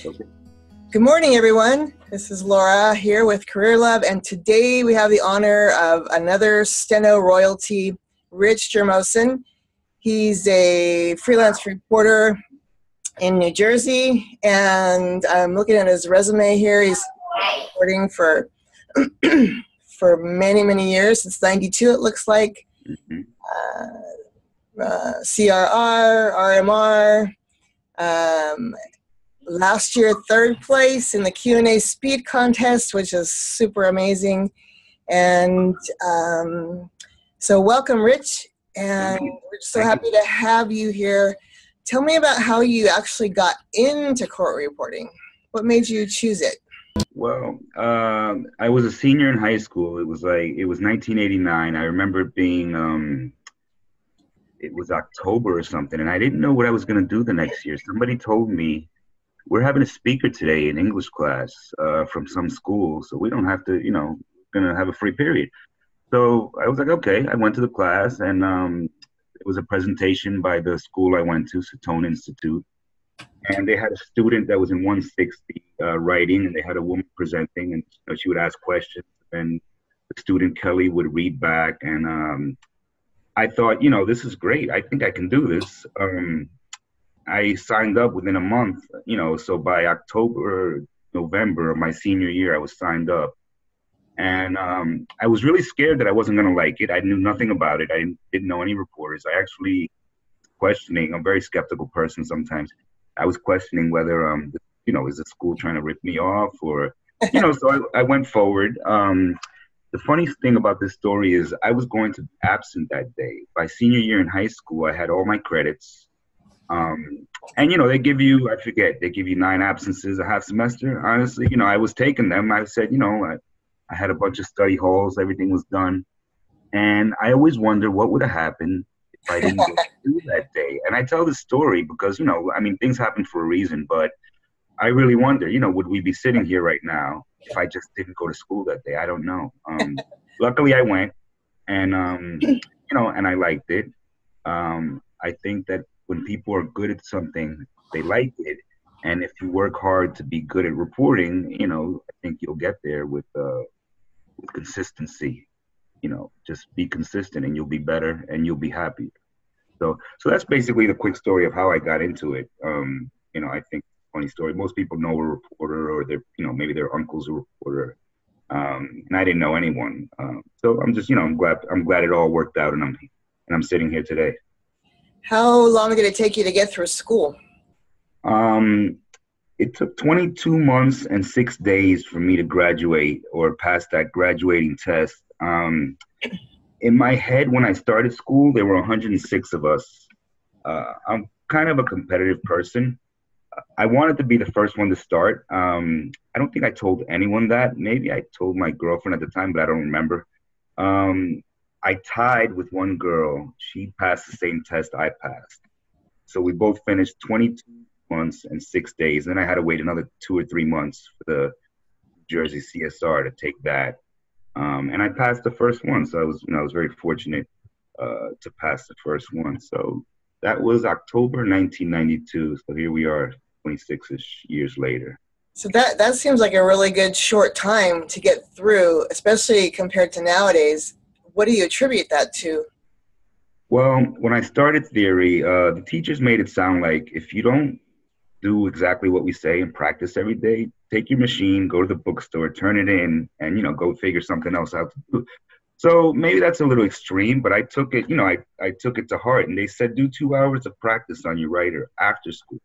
Okay. Good morning, everyone. This is Laura here with Career Love, and today we have the honor of another Steno royalty, Rich Germosen. He's a freelance reporter in New Jersey, and I'm looking at his resume here. He's reporting for for many, many years, since '92 it looks like. Mm-hmm. CRR, RMR. Last year, third place in the Q&A speed contest, which is super amazing. And so welcome, Rich. And we're so happy to have you here. Tell me about how you actually got into court reporting. What made you choose it? Well, I was a senior in high school. It was 1989. I remember it being, it was October or something, and I didn't know what I was going to do the next year. Somebody told me, we're having a speaker today in English class from some school, so we don't have to, going to have a free period. So I was like, okay. I went to the class, and it was a presentation by the school I went to, Satone Institute. And they had a student that was in 160 writing, and they had a woman presenting, and she would ask questions, and the student, Kelly, would read back. And I thought, this is great. I think I can do this. I signed up within a month, so by October, November of my senior year, I was signed up. And I was really scared that I wasn't going to like it. I knew nothing about it. I didn't know any reporters. I actually questioning, I'm a very skeptical person sometimes. I was questioning whether, is the school trying to rip me off or, so I went forward. The funniest thing about this story is I was going to be absent that day. By senior year in high school, I had all my credits. And, they give you, I forget, they give you 9 absences a half semester. Honestly, I was taking them. I said, I had a bunch of study halls. Everything was done. And I always wonder what would have happened if I didn't get to do that day. And I tell this story because, things happen for a reason. But I really wonder, would we be sitting here right now if I just didn't go to school that day? I don't know. Luckily, I went. And, and I liked it. I think that when people are good at something, they like it. And if you work hard to be good at reporting, I think you'll get there with consistency. Just be consistent and you'll be better and you'll be happier. So that's basically the quick story of how I got into it. I think funny story. Most people know a reporter or maybe their uncle's a reporter. And I didn't know anyone. So I'm just, I'm glad it all worked out and I'm sitting here today. How long did it take you to get through school? It took 22 months and 6 days for me to graduate or pass that graduating test. In my head, when I started school, there were 106 of us. I'm kind of a competitive person. I wanted to be the first one to start. I don't think I told anyone that. Maybe I told my girlfriend at the time, but I don't remember. I tied with one girl. She passed the same test I passed. So we both finished 22 months and 6 days. Then I had to wait another 2 or 3 months for the Jersey CSR to take that. And I passed the first one. So I was very fortunate to pass the first one. So that was October 1992. So here we are 26-ish years later. So that seems like a really good short time to get through, especially compared to nowadays. What do you attribute that to? Well, when I started theory, the teachers made it sound like if you don't do exactly what we say and practice every day, take your machine, go to the bookstore, turn it in, and, go figure something else out to do. So maybe that's a little extreme, but I took it, I took it to heart. And they said, do 2 hours of practice on your writer after school.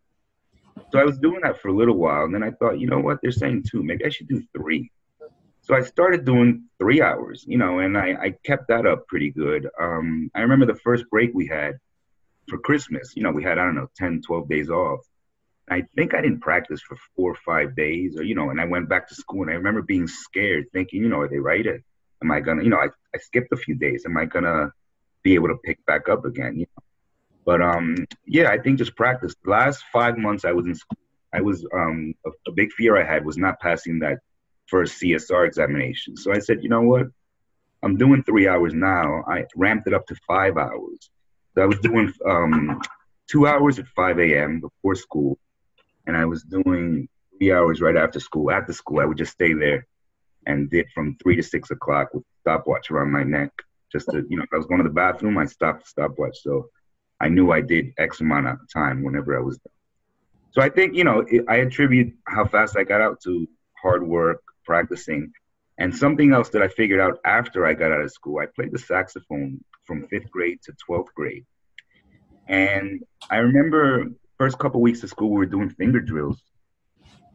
So I was doing that for a little while. And then I thought, what? They're saying 2. Maybe I should do 3. So I started doing 3 hours, and I kept that up pretty good. I remember the first break we had for Christmas, we had, 10, 12 days off. I think I didn't practice for 4 or 5 days or, and I went back to school and I remember being scared thinking, are they right? Am I going to, I skipped a few days. Am I going to be able to pick back up again? But I think just practice. The last 5 months I was in school, I was, a big fear I had was not passing that first CSR examination. So I said, you know what? I'm doing 3 hours now. I ramped it up to 5 hours. So I was doing 2 hours at 5 a.m. before school. And I was doing 3 hours right after school. After school, I would just stay there and did from 3 to 6 o'clock with stopwatch around my neck. Just to, if I was going to the bathroom, I stopped the stopwatch. So I knew I did X amount of time whenever I was done. So I think, I attribute how fast I got out to hard work, practicing. And something else that I figured out after I got out of school, I played the saxophone from 5th grade to 12th grade. And I remember first couple weeks of school, we were doing finger drills.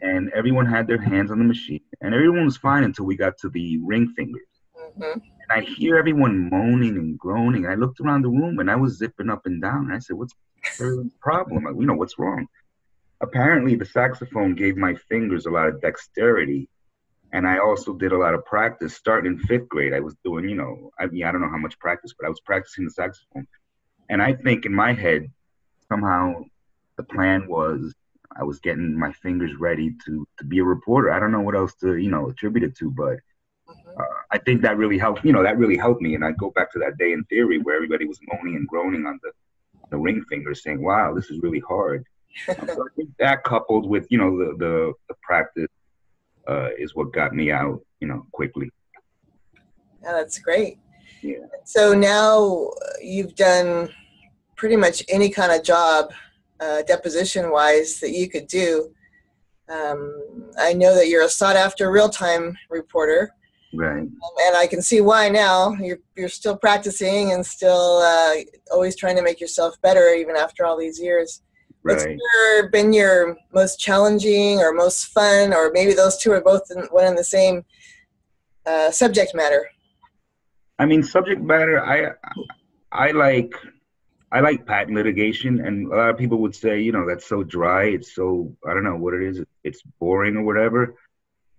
And everyone had their hands on the machine. And everyone was fine until we got to the ring fingers. Mm-hmm. And I hear everyone moaning and groaning. I looked around the room and I was zipping up and down. And I said, what's the problem? What's wrong? Apparently, the saxophone gave my fingers a lot of dexterity. And I also did a lot of practice. Starting in 5th grade, I was doing, I don't know how much practice, but I was practicing the saxophone. And I think in my head, somehow the plan was I was getting my fingers ready to be a reporter. I don't know what else to, attribute it to, but I think that really helped, that really helped me. And I go back to that day in theory where everybody was moaning and groaning on the ring fingers saying, wow, this is really hard. So I think that coupled with, the practice is what got me out, quickly. Yeah, that's great. Yeah. So now you've done pretty much any kind of job, deposition-wise, that you could do. I know that you're a sought-after real-time reporter. Right. And I can see why now. You're still practicing and still always trying to make yourself better even after all these years. Right. What's been your most challenging or most fun, or maybe those two are both one and the same subject matter? I mean, subject matter, I like patent litigation, and a lot of people would say, that's so dry. It's so, I don't know what it is. It's boring or whatever.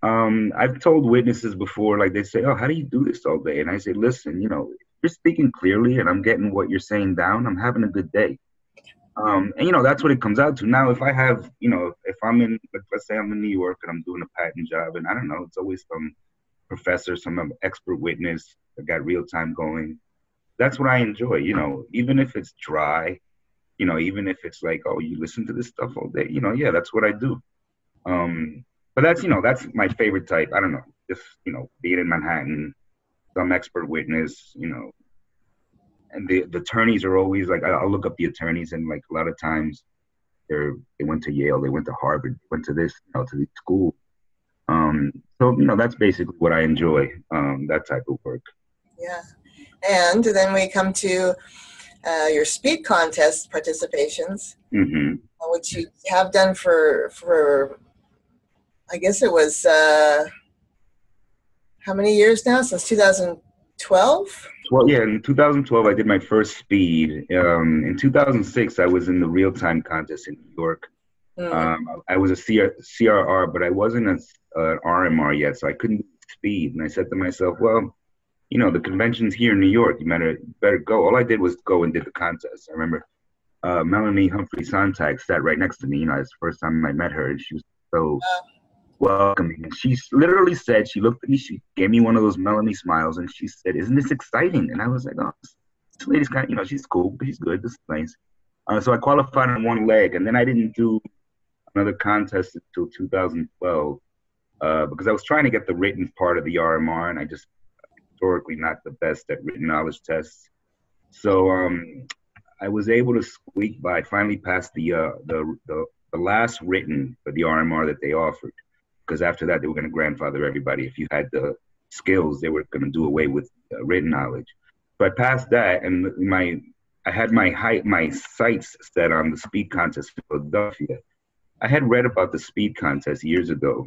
I've told witnesses before, like they say, oh, how do you do this all day? And I say, listen, you're speaking clearly and I'm getting what you're saying down. I'm having a good day. And, that's what it comes out to. Now, if I have, if I'm in, let's say I'm in New York and I'm doing a patent job, and I don't know, it's always some professor, some expert witness that got real time going. That's what I enjoy, even if it's dry, even if it's like, oh, you listen to this stuff all day, yeah, that's what I do. But that's my favorite type. I don't know, just, being in Manhattan, some expert witness, and the attorneys are always like, I'll look up the attorneys, and like a lot of times they went to Yale, they went to Harvard, went to this, to the school. So, that's basically what I enjoy, that type of work. Yeah. And then we come to your speed contest participations, which you have done for I guess it was, how many years now? Since 2012? Well, yeah, in 2012, I did my first speed. In 2006, I was in the real-time contest in New York. I was a CRR, but I wasn't an RMR yet, so I couldn't do speed. And I said to myself, well, the convention's here in New York. You better go. All I did was go and did the contest. I remember Melanie Humphrey Sontag sat right next to me. It's the first time I met her, and she was so welcoming. And she literally said, she looked at me, she gave me one of those Melanie smiles, and she said, "Isn't this exciting?" And I was like, "Oh, this lady's kind of, she's cool, but she's good. This is nice." So I qualified on one leg, and then I didn't do another contest until 2012 because I was trying to get the written part of the RMR, and I just historically not the best at written knowledge tests. So I was able to squeak by, finally passed the last written for the RMR that they offered, because after that they were going to grandfather everybody. If you had the skills, they were going to do away with written knowledge. So I passed that, and I had my sights set on the speed contest in Philadelphia. I had read about the speed contest years ago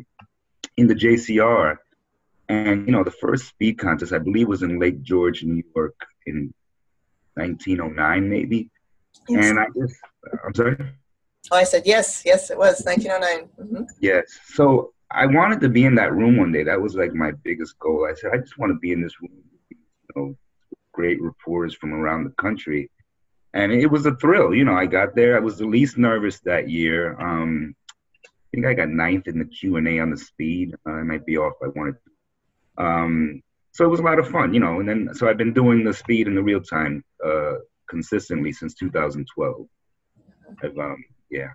in the JCR. And, the first speed contest, I believe, was in Lake George, New York in 1909, maybe. Yes. And I'm sorry? Oh, I said, yes, it was 1909. Mm-hmm. Yes. So I wanted to be in that room one day. That was like my biggest goal. I said, I just want to be in this room, great reporters from around the country. And it was a thrill. I got there. I was the least nervous that year. I think I got 9th in the Q&A on the speed. I might be off by 1 or 2. So it was a lot of fun, and then, so I've been doing the speed and the real time, consistently since 2012. Yeah.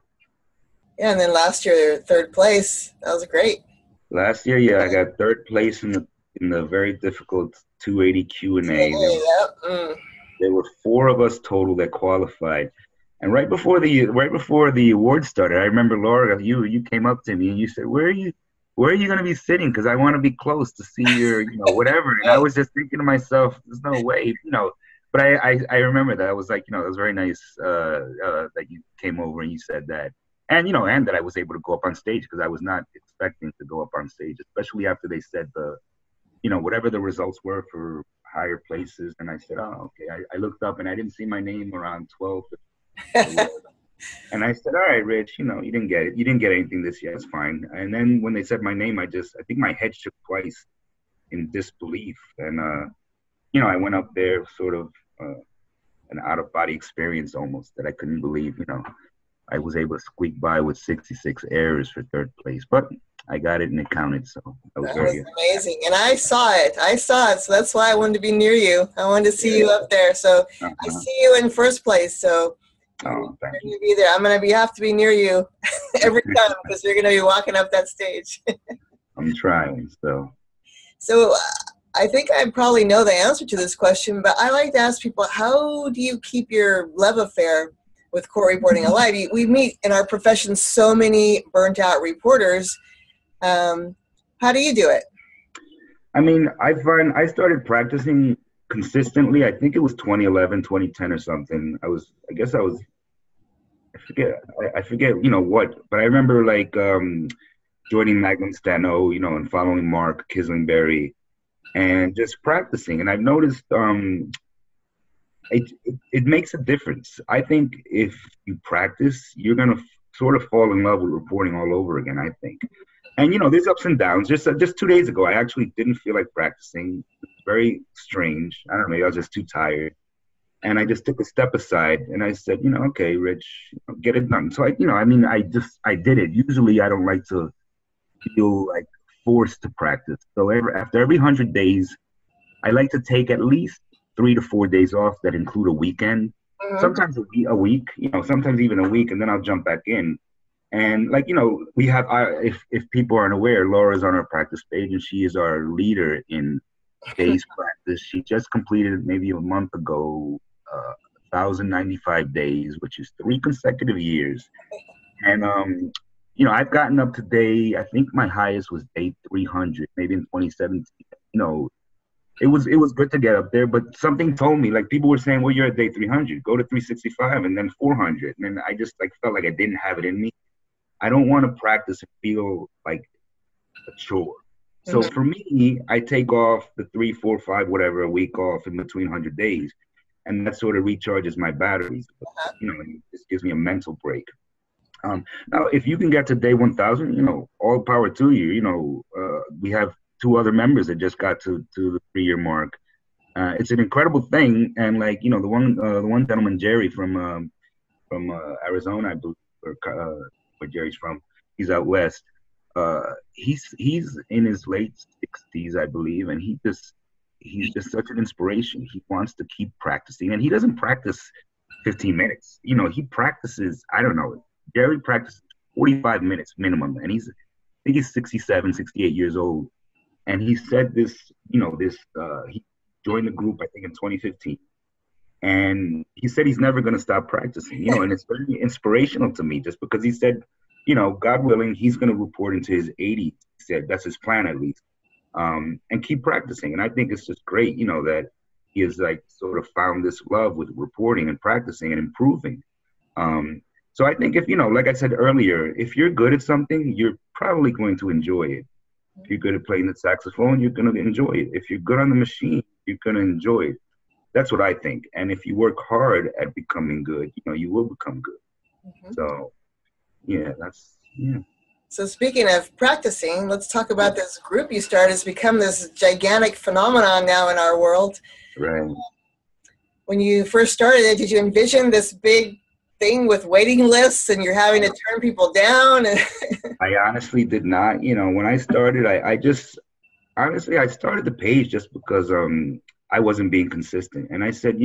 Yeah, and then last year, third place. That was great. Last year, yeah, I got third place in the very difficult 280 Q&A. Yep. Mm. There were four of us total that qualified. And right before the award started, I remember Laura, you came up to me and you said, where are you going to be sitting? Because I want to be close to see your, whatever. And I was just thinking to myself, there's no way, But I remember that. I was like, it was very nice that you came over and you said that. And, and that I was able to go up on stage because I was not expecting to go up on stage, especially after they said whatever the results were for higher places. And I said, oh, okay. I looked up and I didn't see my name around 12. And I said, all right, Rich, you didn't get it. You didn't get anything this year. It's fine. And then when they said my name, I think my head shook twice in disbelief. And, I went up there sort of an out-of-body experience almost that I couldn't believe, I was able to squeak by with 66 errors for third place. But I got it and it counted, so that was amazing. And I saw it. So that's why I wanted to be near you. I wanted to see you up there. So I see you in first place. So oh, thank you. Be there. I'm gonna have to be near you every time because you're gonna be walking up that stage. I'm trying. So I think I probably know the answer to this question, but I like to ask people, how do you keep your love affair with court reporting alive? We meet in our profession so many burnt out reporters. How do you do it? I mean, I started practicing consistently. I think it was 2011, 2010 or something. I forget, what, but I remember joining Magnum Stano, and following Mark Kislingberry and just practicing. And I've noticed, it makes a difference. I think if you practice, you're going to sort of fall in love with reporting all over again, I think. And, there's ups and downs. Just 2 days ago, I actually didn't feel like practicing. It was very strange. I don't know, maybe I was just too tired. And I just took a step aside and I said, okay, Rich, get it done. So, I did it. Usually I don't like to feel like forced to practice. So after every 100 days, I like to take at least 3 to 4 days off that include a weekend. Mm-hmm. Sometimes a week, sometimes even a week, and then I'll jump back in. And we have if people aren't aware, Laura's on our practice page, and she is our leader in days practice. She just completed maybe a month ago 1,095 days, which is 3 consecutive years. And I've gotten up to day. I think my highest was day 300, maybe in 2017. It was good to get up there, but something told me, people were saying, well, you're at day 300, go to 365 and then 400. And then I just felt like I didn't have it in me. I don't want to practice and feel like a chore. So for me, I take off the 3, 4, 5, whatever, a week off in between 100 days. And that sort of recharges my batteries. And it just gives me a mental break. Now, if you can get to day 1,000, all power to you. We have 2 other members that just got to the 3-year mark. It's an incredible thing. And the one gentleman, Jerry from Arizona, I believe, where Jerry's from, he's out west. He's in his late 60s, I believe, and he's just such an inspiration. He wants to keep practicing, and he doesn't practice 15 minutes. He practices, I don't know, Jerry practices 45 minutes minimum, and I think he's 67, 68 years old. And he said this, he joined the group, I think, in 2015. And he said he's never going to stop practicing, and it's very inspirational to me just because he said, God willing, he's going to report into his 80s. He said that's his plan, at least, and keep practicing. And I think it's just great, that he has sort of found this love with reporting and practicing and improving. So I think if, like I said earlier, if you're good at something, you're probably going to enjoy it. If you're good at playing the saxophone, you're going to enjoy it. If you're good on the machine, you're going to enjoy it. That's what I think. And if you work hard at becoming good, you will become good. Mm-hmm. So, yeah. So speaking of practicing, let's talk about this group you started. It's become this gigantic phenomenon now in our world. Right. When you first started it, did you envision this big thing with waiting lists and you're having to turn people down? I honestly did not. When I started, I started the page just because I wasn't being consistent. And I said,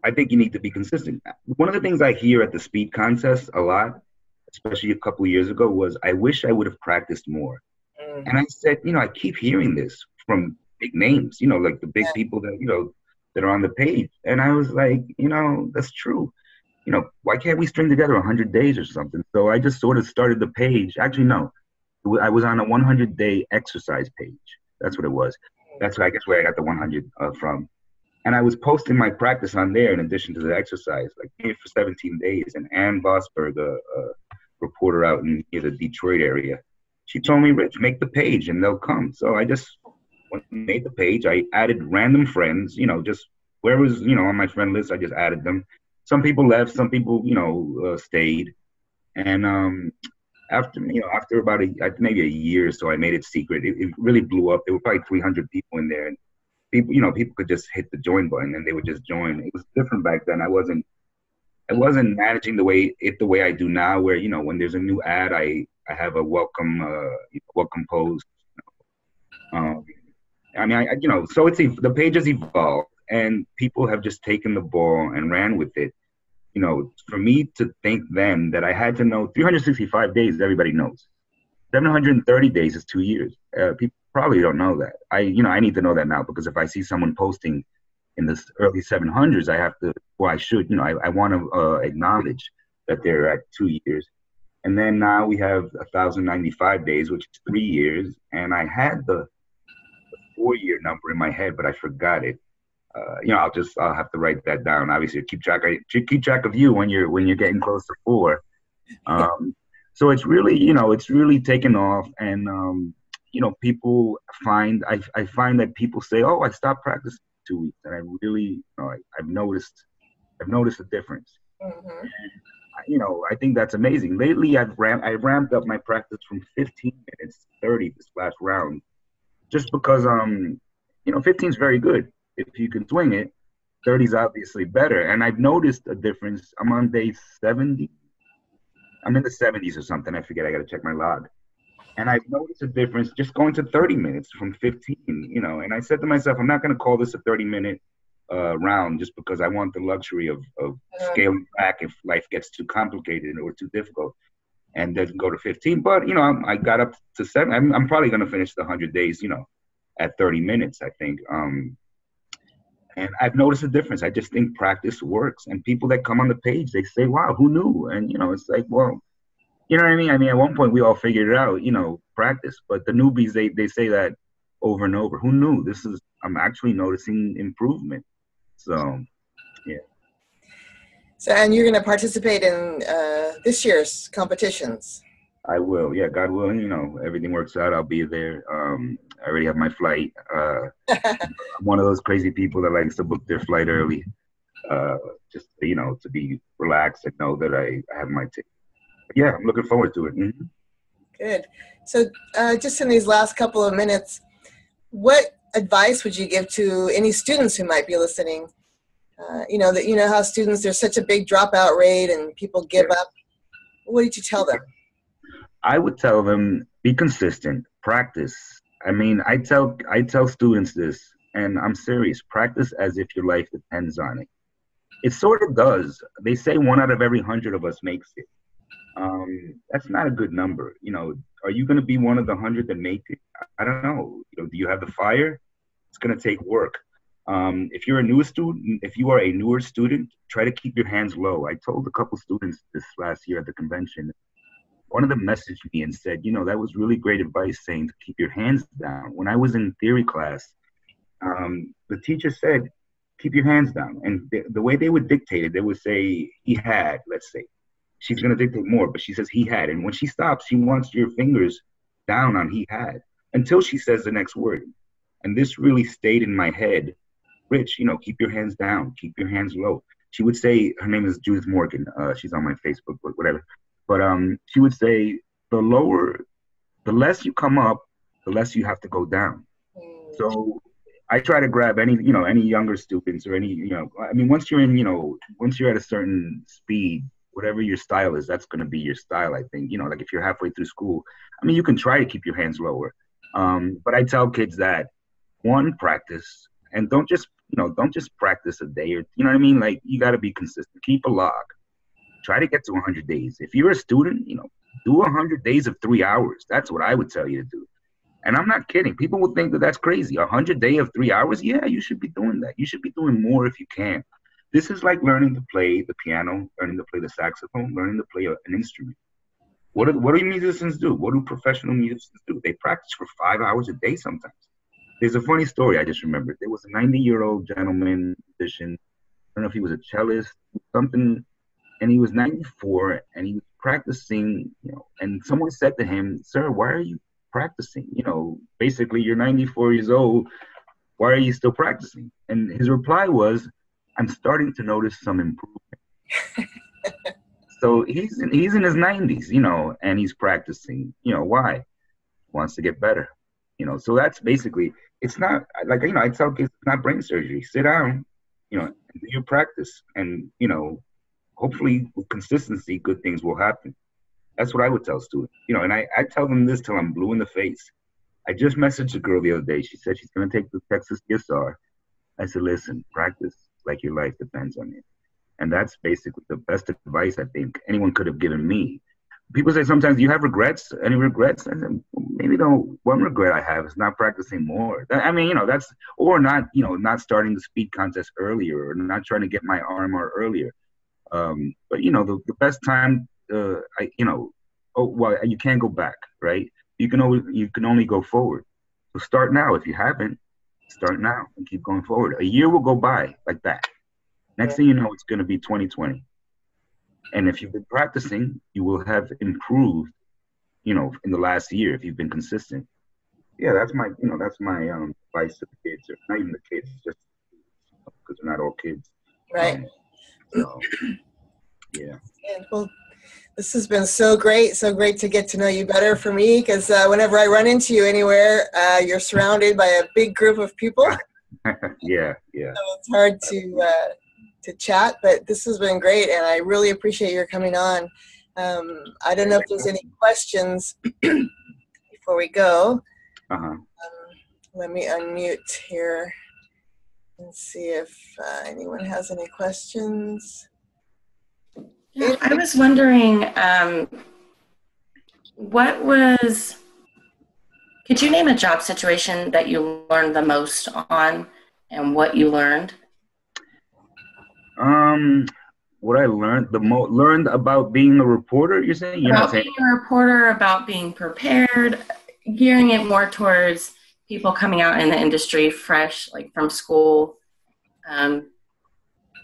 I think you need to be consistent. One of the things I hear at the speed contest a lot especially a couple of years ago, was I wish I would have practiced more. Mm. And I said, I keep hearing this from big names, like the big Yeah. people that, that are on the page. And I was like, that's true. Why can't we string together 100 days or something? So I just sort of started the page. Actually, no, I was on a 100-day exercise page. That's what it was. That's, I guess, where I got the 100 from. And I was posting my practice on there in addition to the exercise, like for 17 days. And Ann Vosberg, a reporter out in the Detroit area, she told me, Rich, make the page and they'll come. So I just made the page. I added random friends, just where was, on my friend list, I just added them. Some people left, some people, stayed. And after about maybe a year or so, I made it secret. It really blew up. There were probably 300 people in there. And people could just hit the join button and they would just join. It was different back then. I wasn't managing the way I do now, where when there's a new ad, I have a welcome post. So the page has evolved and people have just taken the ball and ran with it. For me to think then that I had to know 365 days, everybody knows. 730 days is 2 years. People probably don't know that. I need to know that now, because if I see someone posting in the early 700s, I have to, well, I should, I want to acknowledge that they're at 2 years. And then now we have 1,095 days, which is 3 years. And I had the 4-year number in my head, but I forgot it. I'll have to write that down. Obviously, keep track of you when you're getting close to 4. So it's really taken off, and people I find that people say, "Oh, I stopped practicing 2 weeks," and I really, I've noticed a difference. Mm-hmm. And, I think that's amazing. Lately, I ramped up my practice from 15 minutes to 30 this last round, just because 15 is very good if you can swing it. 30 is obviously better, and I've noticed a difference. I'm on day 70. I'm in the 70s or something. I forget. I got to check my log. And I've noticed a difference just going to 30 minutes from 15, and I said to myself, I'm not going to call this a 30-minute round just because I want the luxury of scaling back if life gets too complicated or too difficult, and then go to 15. But, I got up to 7. I'm probably going to finish the 100 days, at 30 minutes, I think. And I've noticed a difference. I just think practice works. And people that come on the page, they say, wow, who knew? And, it's like, well, you know what I mean? I mean, at one point we all figured it out, practice. But the newbies, they say that over and over. Who knew? I'm actually noticing improvement. So, yeah. So, and you're going to participate in this year's competitions. I will. Yeah, God willing, everything works out. I'll be there. I already have my flight. I'm one of those crazy people that likes to book their flight early, just, to be relaxed and know that I have my ticket. Yeah, I'm looking forward to it. Mm-hmm. Good. So just in these last couple of minutes, what advice would you give to any students who might be listening? How students, there's such a big dropout rate and people give up. What did you tell them? I would tell them, be consistent, practice. I mean, I tell students this, and I'm serious, practice as if your life depends on it. It sort of does. They say 1 out of every 100 of us makes it. That's not a good number. Are you going to be one of the 100 that make it? I don't know. Do you have the fire? It's going to take work. If you are a newer student, try to keep your hands low. I told a couple students this last year at the convention. One of them messaged me and said, that was really great advice, saying to keep your hands down. When I was in theory class, the teacher said, keep your hands down. And the way they would dictate it, they would say, he had, let's say. She's going to dictate more, but she says he had. And when she stops, she wants your fingers down on he had until she says the next word. And this really stayed in my head. Rich, keep your hands down, keep your hands low. She would say, her name is Judith Morgan. She's on my Facebook, but whatever. But she would say, the less you come up, the less you have to go down. So I try to grab any younger students or once you're at a certain speed, whatever your style is, that's going to be your style, I think. Like if you're halfway through school, you can try to keep your hands lower. But I tell kids that, one, practice, and don't just practice a day or, Like, you got to be consistent. Keep a log. try to get to 100 days. If you're a student, do 100 days of 3 hours. That's what I would tell you to do. And I'm not kidding. People will think that that's crazy. 100 day of 3 hours? Yeah, you should be doing that. You should be doing more if you can. This is like learning to play the piano, learning to play the saxophone, learning to play an instrument. What do musicians do? What do professional musicians do? They practice for 5 hours a day sometimes. There's a funny story I just remembered. There was a 90-year-old gentleman musician. I don't know if he was a cellist, something, and he was 94, and he was practicing, and someone said to him, "Sir, why are you practicing? Basically, you're 94 years old. Why are you still practicing?" And his reply was, "I'm starting to notice some improvement." So he's in his 90s, and he's practicing. Why? He wants to get better. So that's basically, it's not like, I tell kids, it's not brain surgery. Sit down, and do your practice, and hopefully with consistency, good things will happen. That's what I would tell students. And I tell them this till I'm blue in the face. I just messaged a girl the other day. She said she's going to take the Texas GSR. I said, listen, practice like your life depends on it. And that's basically the best advice I think anyone could have given me. People say sometimes, do you have regrets? Any regrets? I said, maybe one regret I have is not practicing more. I mean, that's, or not, not starting the speed contest earlier, or not trying to get my RMR earlier. But the best time, you can't go back, right? You can only go forward. So start now. If you haven't, start now and keep going forward. A year will go by like that. Next thing you know, it's going to be 2020. And if you've been practicing, you will have improved, in the last year if you've been consistent. Yeah, that's my advice to the kids, or not even the kids, just because they're not all kids. Right. So, yeah. And well, this has been so great to get to know you better for me, because whenever I run into you anywhere, you're surrounded by a big group of people. Yeah. So it's hard to chat, but this has been great, and I really appreciate your coming on. I don't know if there's any questions before we go. Let me unmute here and see if anyone has any questions. Yeah, I was wondering, could you name a job situation that you learned the most on, and what you learned? What I learned about being a reporter, you're saying? Being a reporter, about being prepared, gearing it more towards people coming out in the industry fresh, like from school.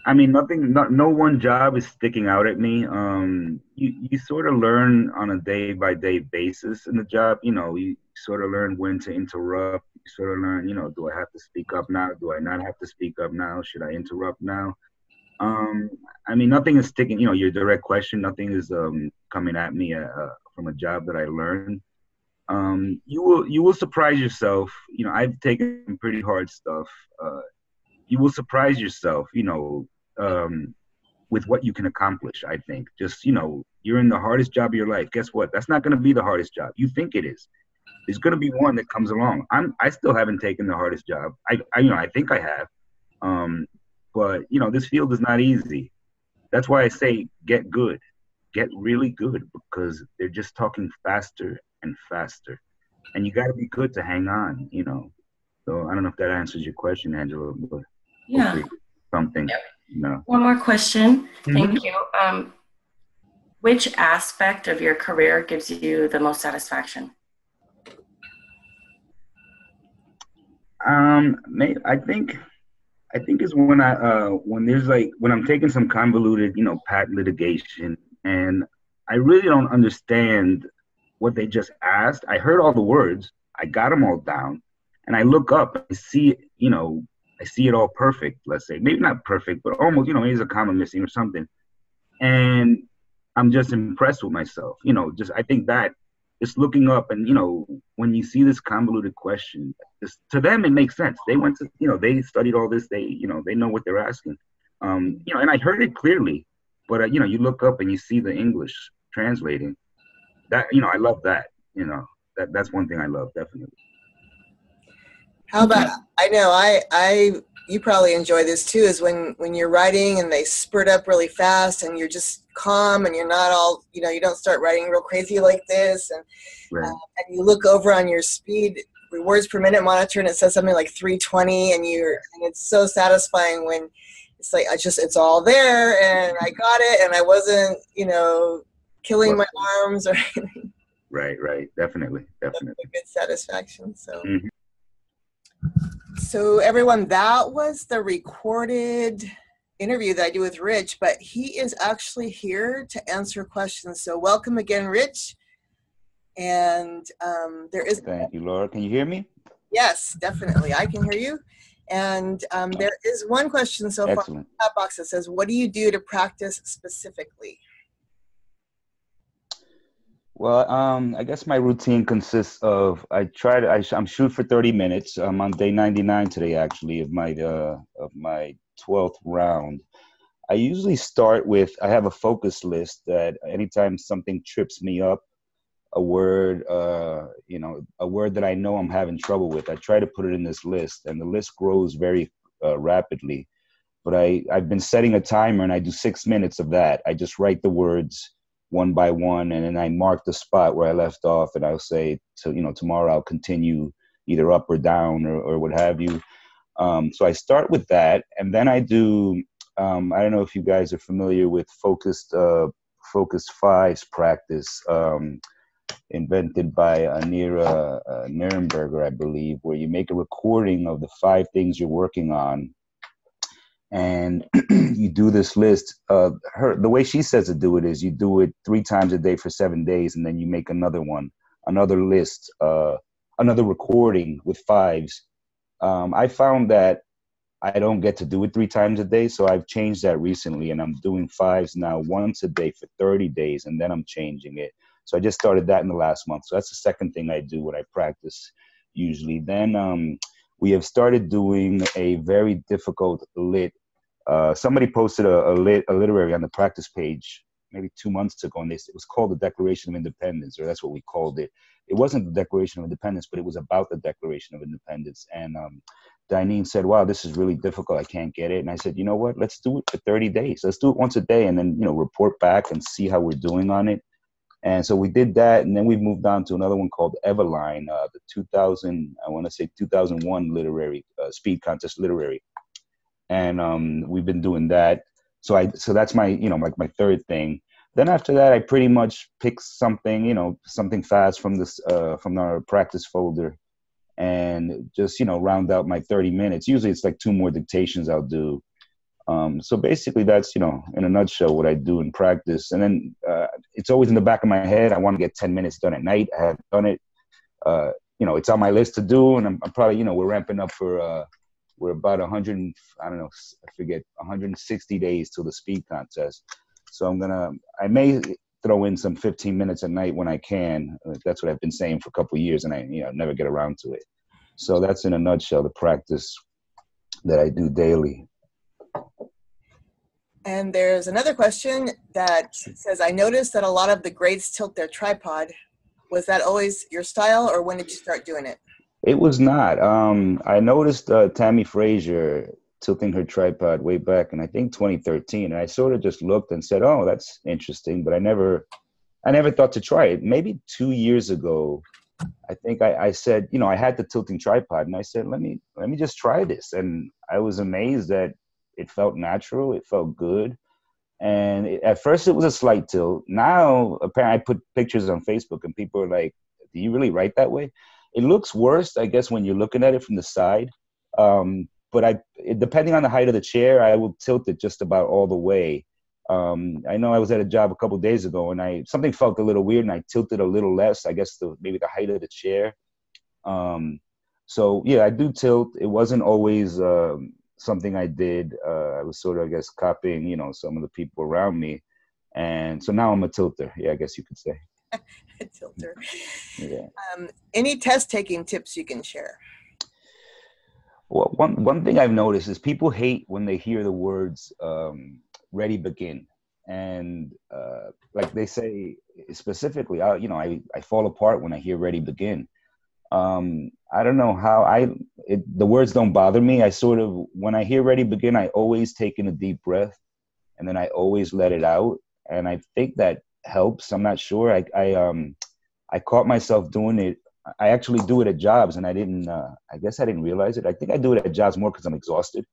I mean, no one job is sticking out at me. You sort of learn on a day-by-day basis in the job. You sort of learn when to interrupt. You sort of learn, do I have to speak up now? Do I not have to speak up now? Should I interrupt now? I mean, nothing is sticking, your direct question, nothing is coming at me from a job that I learned. You will surprise yourself. I've taken pretty hard stuff. You will surprise yourself, with what you can accomplish, I think. Just, you're in the hardest job of your life. Guess what? That's not going to be the hardest job. You think it is. There's going to be one that comes along. I still haven't taken the hardest job. I think I have. But, this field is not easy. That's why I say get good. Get really good, because they're just talking faster and faster. And you got to be good to hang on, So I don't know if that answers your question, Angela, but yeah, something. Yep. One more question. Thank you. Which aspect of your career gives you the most satisfaction? I think is when when I'm taking some convoluted, patent litigation, and I really don't understand what they just asked. I heard all the words, I got them all down, and I look up, I see, I see it all perfect, let's say. Maybe not perfect, but almost, maybe there's a comma missing or something. And I'm just impressed with myself, I think that just looking up and, when you see this convoluted question, to them, it makes sense. They went to, they studied all this, they know what they're asking. And I heard it clearly, but, you look up and you see the English translating. That, I love that, that's one thing I love, definitely. How about, I know you probably enjoy this too, is when you're writing and they spurt up really fast and you're just calm and you're not all, you don't start writing real crazy like this. And, Right. and you look over on your speed, words per minute monitor, and it says something like 320, and it's so satisfying when it's like, it's all there and I got it and I wasn't, killing my arms or anything. Right. Definitely. That's a good satisfaction. So. Mm-hmm. So everyone, that was the recorded interview that I do with Rich, but he is actually here to answer questions. So welcome again, Rich. And there is... Thank you, Laura. Can you hear me? Yes, definitely. I can hear you. And there is one question so far in the chat box that says, what do you do to practice specifically? Well, I guess my routine consists of, I'm shoot for 30 minutes. I'm on day 99 today, actually, of my 12th round. I usually start with, I have a focus list that anytime something trips me up, a word that I know I'm having trouble with, I try to put it in this list, and the list grows very rapidly. But I've been setting a timer, and I do 6 minutes of that. I just write the words one by one, and then I mark the spot where I left off, and I'll say, tomorrow I'll continue either up or down or what have you. So I start with that, and then I do, I don't know if you guys are familiar with focused fives practice, invented by Anira Nirenberger, I believe, where you make a recording of the 5 things you're working on. And you do this list. The way she says to do it is you do it 3 times a day for 7 days, and then you make another list, another recording with 5s. I found that I don't get to do it 3 times a day, so I've changed that recently, and I'm doing 5s now once a day for 30 days, and then I'm changing it. So I just started that in the last month. So that's the second thing I do when I practice usually. Then we have started doing a very difficult lit. Somebody posted a literary on the practice page maybe 2 months ago, and it was called the Declaration of Independence, or that's what we called it. It wasn't the Declaration of Independence, but it was about the Declaration of Independence. And Dineen said, wow, this is really difficult. I can't get it. And I said, you know what? Let's do it for 30 days. Let's do it once a day, and then, report back and see how we're doing on it. And so we did that, and then we moved on to another one called Everline, the 2001 literary, speed contest literary. And we've been doing that. So that's my, like my third thing. Then after that, I pretty much pick something, something fast from from our practice folder, and just, round out my 30 minutes. Usually it's like 2 more dictations I'll do. So basically that's, in a nutshell what I do in practice. And then it's always in the back of my head. I want to get 10 minutes done at night. I have done it. It's on my list to do, and I'm probably, we're ramping up for, we're about 160 days till the speed contest. So I may throw in some 15 minutes at night when I can. That's what I've been saying for a couple of years, and I never get around to it. So that's in a nutshell the practice that I do daily. And there's another question that says, I noticed that a lot of the greats tilt their tripod. Was that always your style, or when did you start doing it? It was not. I noticed Tammy Frazier tilting her tripod way back in, I think, 2013. And I sort of just looked and said, oh, that's interesting. But I never thought to try it. Maybe 2 years ago, I think I said, I had the tilting tripod, and I said, let me just try this. And I was amazed that it felt natural. It felt good. And at first it was a slight tilt. Now, apparently, I put pictures on Facebook, and people are like, do you really write that way? It looks worse, I guess, when you're looking at it from the side. But depending on the height of the chair, I will tilt it just about all the way. I know I was at a job a couple of days ago, and something felt a little weird, and I tilted a little less, I guess maybe the height of the chair. So, yeah, I do tilt. It wasn't always something I did. I was sort of, I guess, copying, some of the people around me. And so now I'm a tilter, yeah, I guess you could say. A tilter. Yeah. Any test-taking tips you can share? Well, one thing I've noticed is people hate when they hear the words "ready, begin," and like they say specifically, I fall apart when I hear "ready, begin." I don't know how the words don't bother me. I sort of, when I hear ready begin, I always take in a deep breath and then I always let it out. And I think that helps. I'm not sure. I caught myself doing it. I actually do it at jobs and I guess I didn't realize it. I think I do it at jobs more because I'm exhausted.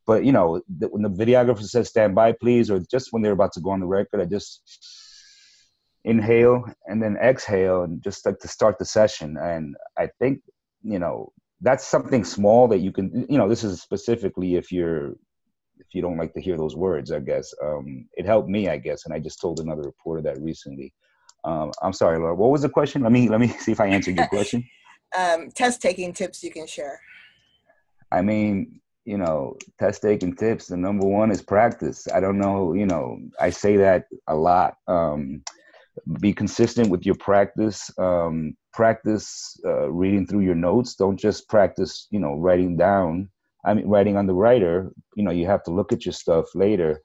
But, you know, when the videographer says stand by, please, or just when they're about to go on the record, I just inhale and then exhale and just like to start the session. And I think, you know, that's something small that you can, you know, this is specifically if you don't like to hear those words, I guess. It helped me, I guess. And I just told another reporter that recently. I'm sorry, Laura, what was the question? Let me see if I answered your question. Test taking tips you can share. I mean, you know, test taking tips, the number one is practice. I don't know, you know, I say that a lot. Be consistent with your practice. Practice reading through your notes. Don't just practice, you know, writing on the writer. You know, you have to look at your stuff later,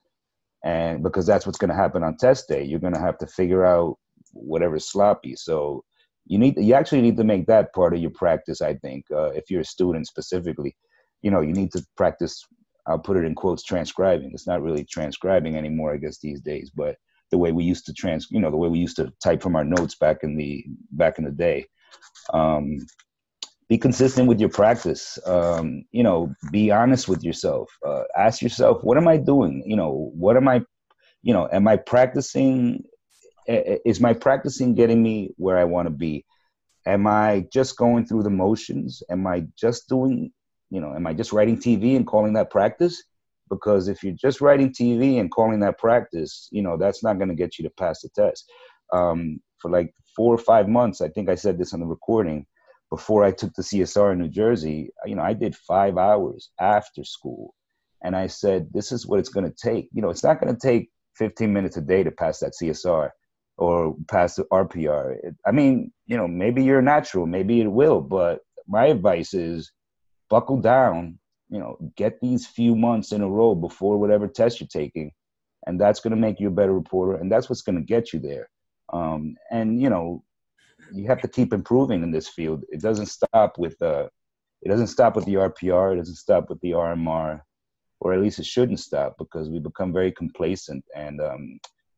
and because that's what's going to happen on test day. You're going to have to figure out whatever's sloppy. So you actually need to make that part of your practice. I think if you're a student specifically, you know, you need to practice. I'll put it in quotes, transcribing. It's not really transcribing anymore, I guess, these days, but the way we used to the way we used to type from our notes back in the day. Be consistent with your practice. You know, be honest with yourself. Ask yourself, what am I doing? You know, what am I, you know, am I practicing? Is my practicing getting me where I want to be? Am I just going through the motions? Am I just doing, you know, am I just writing TV and calling that practice? Because if you're just writing TV and calling that practice, you know, that's not going to get you to pass the test. For like 4 or 5 months, I think I said this on the recording, before I took the CSR in New Jersey, you know, I did 5 hours after school. And I said, this is what it's going to take. You know, it's not going to take 15 minutes a day to pass that CSR or pass the RPR. I mean, you know, maybe you're natural, maybe it will, but my advice is buckle down, you know, get these few months in a row before whatever test you're taking. And that's going to make you a better reporter. And that's what's going to get you there. And, you know, you have to keep improving in this field. It doesn't stop with the RPR. It doesn't stop with the RMR, or at least it shouldn't stop, because we become very complacent, and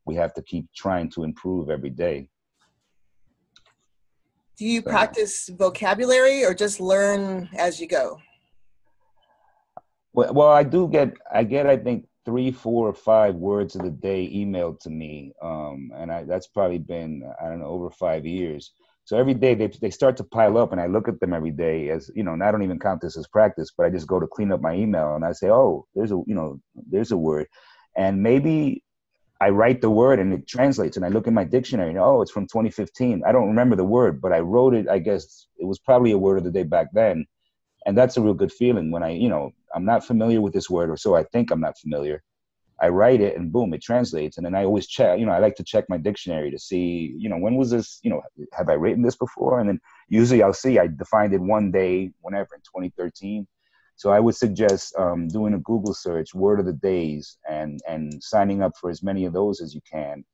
we have to keep trying to improve every day. Do you practice vocabulary or just learn as you go? Well, I get, I think 3, 4, or 5 words of the day emailed to me. And that's probably been, I don't know, over 5 years. So every day they start to pile up, and I look at them every day as, you know, and I don't even count this as practice, but I just go to clean up my email and I say, oh, there's a word. And maybe I write the word and it translates, and I look in my dictionary and, oh, it's from 2015. I don't remember the word, but I wrote it. I guess it was probably a word of the day back then. And that's a real good feeling when I'm not familiar with this word, or so I think I'm not familiar. I write it and boom, it translates. And then I always check, I like to check my dictionary to see, when was this, have I written this before? And then usually I'll see I defined it one day, whenever, in 2013. So I would suggest doing a Google search, word of the days, and signing up for as many of those as you can.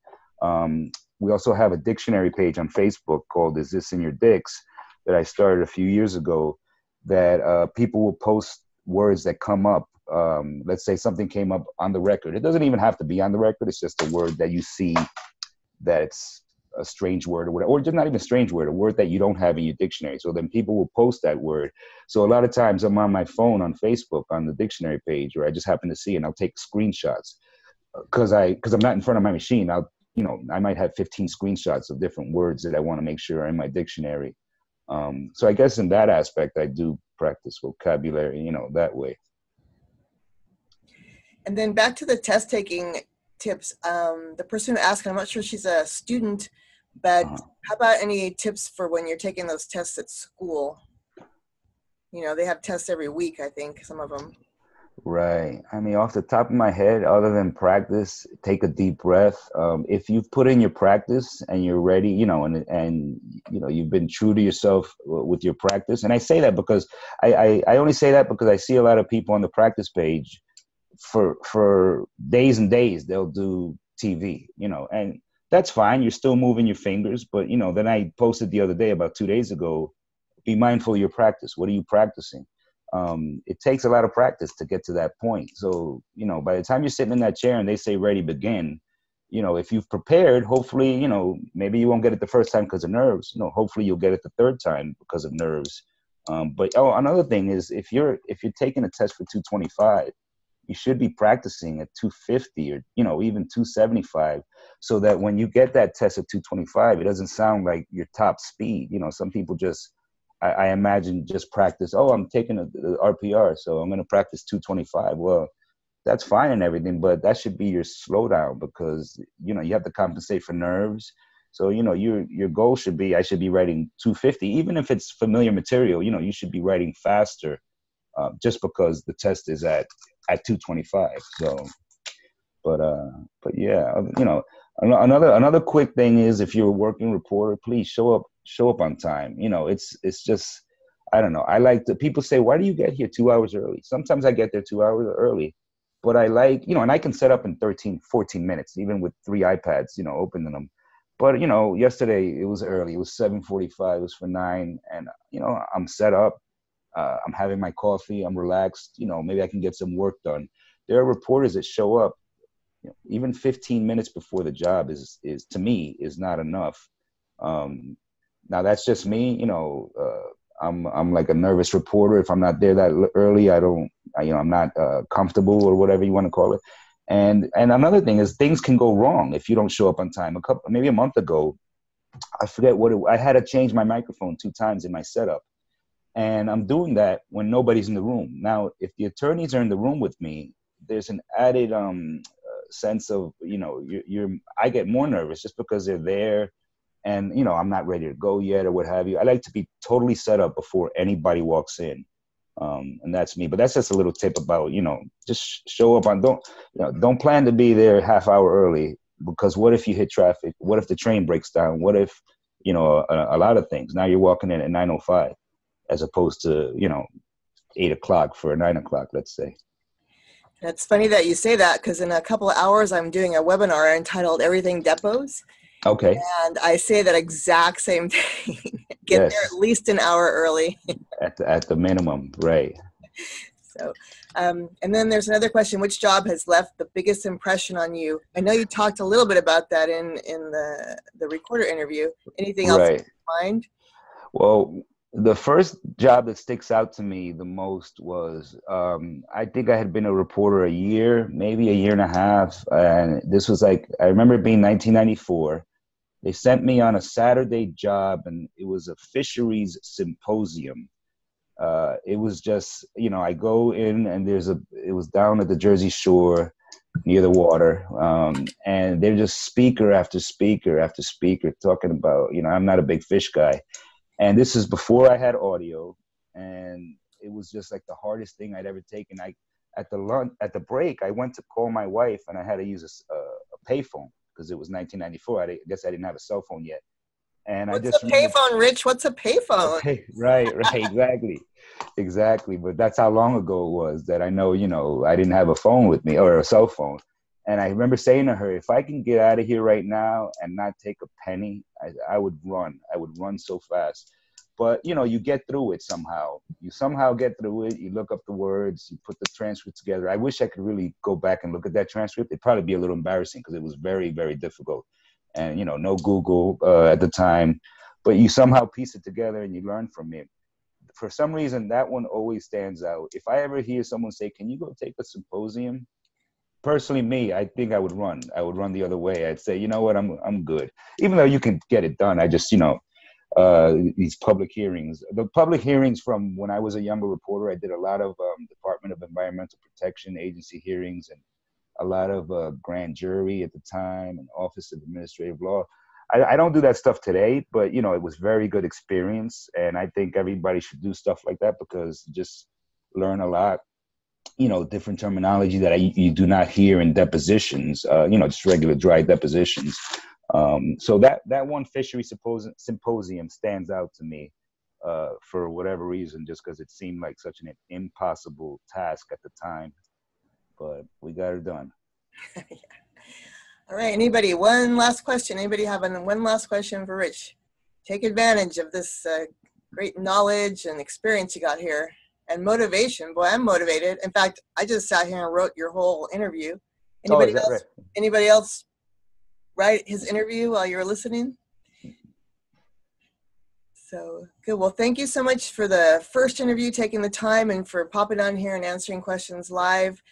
We also have a dictionary page on Facebook called Is This in Your Dicks that I started a few years ago, that people will post words that come up. Let's say something came up on the record. It doesn't even have to be on the record. It's just a word that you see that's a strange word or whatever, or just not even a strange word, a word that you don't have in your dictionary. So then people will post that word. So a lot of times I'm on my phone on Facebook on the dictionary page, or I just happen to see it, and I'll take screenshots because I'm not in front of my machine. I might have 15 screenshots of different words that I want to make sure are in my dictionary. So I guess in that aspect, I do practice vocabulary, that way. And then back to the test taking tips. The person who asked, I'm not sure she's a student, but how about any tips for when you're taking those tests at school? They have tests every week, I think, some of them. Right. I mean, off the top of my head, other than practice, take a deep breath. If you've put in your practice and you're ready, and you've been true to yourself with your practice. And I say that because I only say that because I see a lot of people on the practice page for days and days, they'll do TV, and that's fine. You're still moving your fingers. But, then I posted the other day, about 2 days ago, be mindful of your practice. What are you practicing? It takes a lot of practice to get to that point. So, you know, by the time you're sitting in that chair and they say ready, begin, you know, if you've prepared, hopefully, you know, maybe you won't get it the first time because of nerves. You know, hopefully you'll get it the third time because of nerves. But another thing is if you're taking a test for 225, you should be practicing at 250 or, you know, even 275, so that when you get that test at 225, it doesn't sound like your top speed. You know, some people just, I imagine, just practice, oh, I'm taking the RPR, so I'm going to practice 225. Well, that's fine and everything, but that should be your slowdown, because, you know, you have to compensate for nerves. So, you know, your goal should be, I should be writing 250, even if it's familiar material. You know, you should be writing faster, just because the test is at 225. So, but yeah, you know, another quick thing is, if you're a working reporter, please show up on time. You know, it's just, I don't know. I like to, people say, why do you get here 2 hours early? Sometimes I get there 2 hours early, but I like, you know, and I can set up in 13, 14 minutes, even with 3 iPads, you know, opening them. But, you know, yesterday it was early. It was 7:45. It was for 9. And, you know, I'm set up. I'm having my coffee. I'm relaxed. You know, maybe I can get some work done. There are reporters that show up, you know, even 15 minutes before the job is to me is not enough. Now that's just me. You know, I'm like a nervous reporter. If I'm not there that early, I'm not comfortable, or whatever you want to call it. And another thing is, things can go wrong if you don't show up on time. Maybe a month ago, I forget I had to change my microphone 2 times in my setup. And I'm doing that when nobody's in the room. Now, if the attorneys are in the room with me, there's an added sense of, you know, I get more nervous just because they're there, and, you know, I'm not ready to go yet or what have you. I like to be totally set up before anybody walks in. And that's me. But that's just a little tip about, you know, just show up don't plan to be there half hour early, because what if you hit traffic? What if the train breaks down? What if, you know, a lot of things. Now you're walking in at 9:05. As opposed to, you know, 8 o'clock for 9 o'clock, let's say. It's funny that you say that, because in a couple of hours I'm doing a webinar entitled Everything Depots. Okay. And I say that exact same thing. Get there at least an hour early. at the minimum, right. So, and then there's another question: which job has left the biggest impression on you? I know you talked a little bit about that in the recorder interview. Anything else in mind? Well, the first job that sticks out to me the most was, I think I had been a reporter a year, maybe a year and a half. And this was like, I remember it being 1994. They sent me on a Saturday job, and it was a fisheries symposium. It was just, you know, I go in, and it was down at the Jersey Shore near the water. And they're just speaker after speaker after speaker talking about, you know, I'm not a big fish guy. And this is before I had audio, and it was just like the hardest thing I'd ever taken. At the break, I went to call my wife, and I had to use a payphone because it was 1994. I guess I didn't have a cell phone yet. And What's a payphone, Rich? What's a payphone? Okay, right, exactly. But that's how long ago it was that I know, you know, I didn't have a phone with me, or a cell phone. And I remember saying to her, if I can get out of here right now and not take a penny, I would run. I would run so fast. But, you know, you get through it somehow. You somehow get through it. You look up the words. You put the transcript together. I wish I could really go back and look at that transcript. It'd probably be a little embarrassing because it was very, very difficult. And, you know, no Google at the time. But you somehow piece it together and you learn from it. For some reason, that one always stands out. If I ever hear someone say, can you go take a symposium? Personally, me, I think I would run. I would run the other way. I'd say, you know what, I'm good. Even though you can get it done, I just, you know, these public hearings. The public hearings from when I was a younger reporter, I did a lot of Department of Environmental Protection Agency hearings, and a lot of grand jury at the time, and Office of Administrative Law. I don't do that stuff today, but, you know, it was very good experience. And I think everybody should do stuff like that, because you just learn a lot. You know, different terminology that you do not hear in depositions, you know, just regular dry depositions. So that one fishery symposium stands out to me for whatever reason, just because it seemed like such an impossible task at the time. But we got it done. All right. Anybody? One last question. Anybody have one last question for Rich? Take advantage of this great knowledge and experience you got here, and motivation. Boy, I'm motivated. In fact, I just sat here and wrote your whole interview. Anybody is that else? right? Anybody else write his interview while you were listening? So good. Well, thank you so much for the first interview, taking the time, and for popping on here and answering questions live.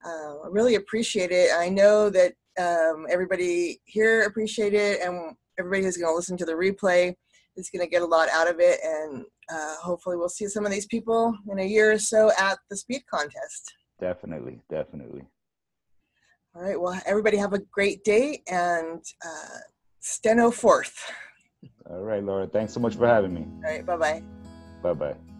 I really appreciate it. I know that everybody here appreciate it, and everybody who's going to listen to the replay is going to get a lot out of it. And hopefully we'll see some of these people in a year or so at the speed contest. Definitely, definitely. All right. Well, everybody have a great day, and steno forth. All right, Laura. Thanks so much for having me. All right. Bye-bye. Bye-bye.